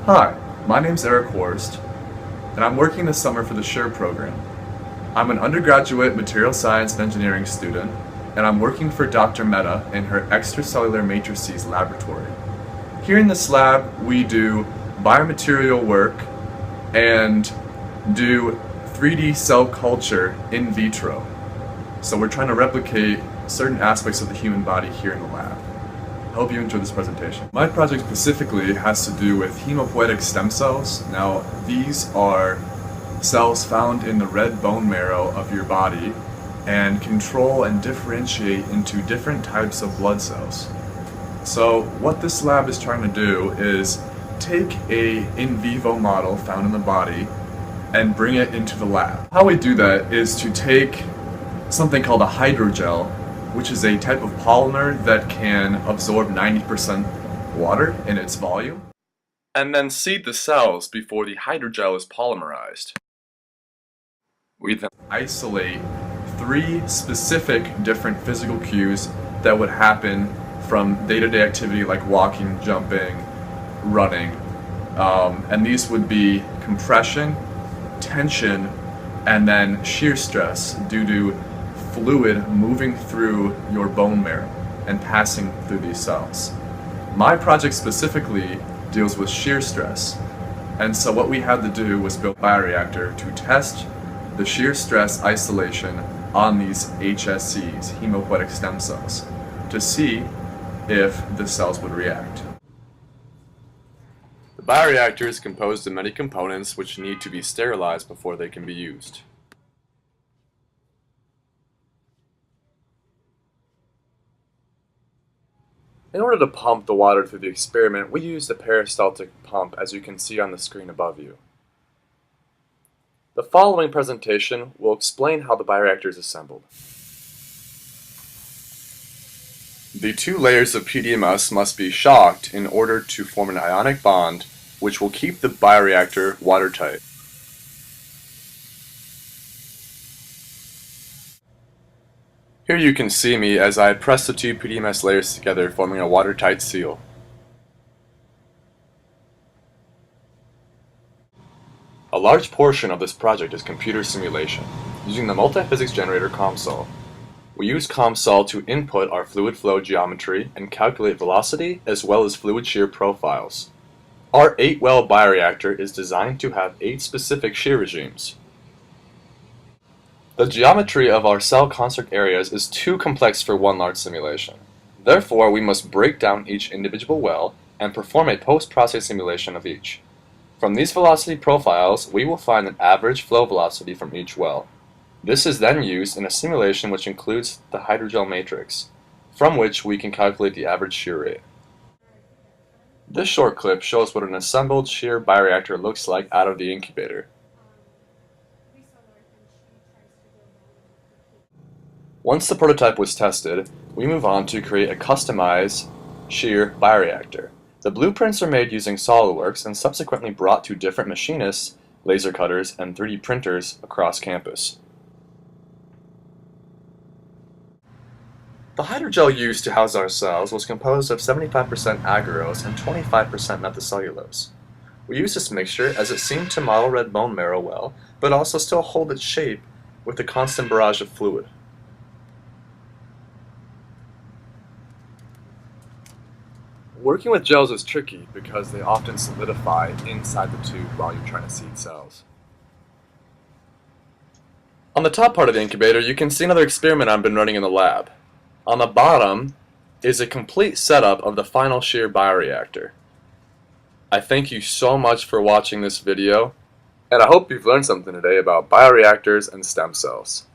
Hi, my name's Eric Horst, and I'm working this summer for the Shear program. I'm an undergraduate material science and engineering student, and I'm working for Dr. Mehta in her extracellular matrices laboratory. Here in this lab, we do biomaterial work and do 3D cell culture in vitro. So we're trying to replicate certain aspects of the human body here in the lab. I hope you enjoy this presentation. My project specifically has to do with hematopoietic stem cells. Now, these are cells found in the red bone marrow of your body and control and differentiate into different types of blood cells. So what this lab is trying to do is take a in vivo model found in the body and bring it into the lab. How we do that is to take something called a hydrogel, which is a type of polymer that can absorb 90% water in its volume, and then seed the cells before the hydrogel is polymerized. We then isolate 3 specific different physical cues that would happen from day-to-day activity like walking, jumping, running, and these would be compression, tension, and then shear stress due to fluid moving through your bone marrow and passing through these cells. My project specifically deals with shear stress, and so what we had to do was build a bioreactor to test the shear stress isolation on these HSCs, hematopoietic stem cells, to see if the cells would react. The bioreactor is composed of many components which need to be sterilized before they can be used. In order to pump the water through the experiment, we used a peristaltic pump, as you can see on the screen above you. The following presentation will explain how the bioreactor is assembled. The 2 layers of PDMS must be shocked in order to form an ionic bond, which will keep the bioreactor watertight. Here you can see me as I press the 2 PDMS layers together, forming a watertight seal. A large portion of this project is computer simulation, using the multiphysics generator COMSOL. We use COMSOL to input our fluid flow geometry and calculate velocity as well as fluid shear profiles. Our 8-well bioreactor is designed to have 8 specific shear regimes. The geometry of our cell construct areas is too complex for one large simulation. Therefore, we must break down each individual well and perform a post-process simulation of each. From these velocity profiles, we will find an average flow velocity from each well. This is then used in a simulation which includes the hydrogel matrix, from which we can calculate the average shear rate. This short clip shows what an assembled shear bioreactor looks like out of the incubator. Once the prototype was tested, we move on to create a customized shear bioreactor. The blueprints are made using SOLIDWORKS and subsequently brought to different machinists, laser cutters, and 3D printers across campus. The hydrogel used to house our cells was composed of 75% agarose and 25% methacellulose. We used this mixture as it seemed to model red bone marrow well, but also still hold its shape with a constant barrage of fluid. Working with gels is tricky because they often solidify inside the tube while you're trying to seed cells. On the top part of the incubator, you can see another experiment I've been running in the lab. On the bottom is a complete setup of the final shear bioreactor. I thank you so much for watching this video, and I hope you've learned something today about bioreactors and stem cells.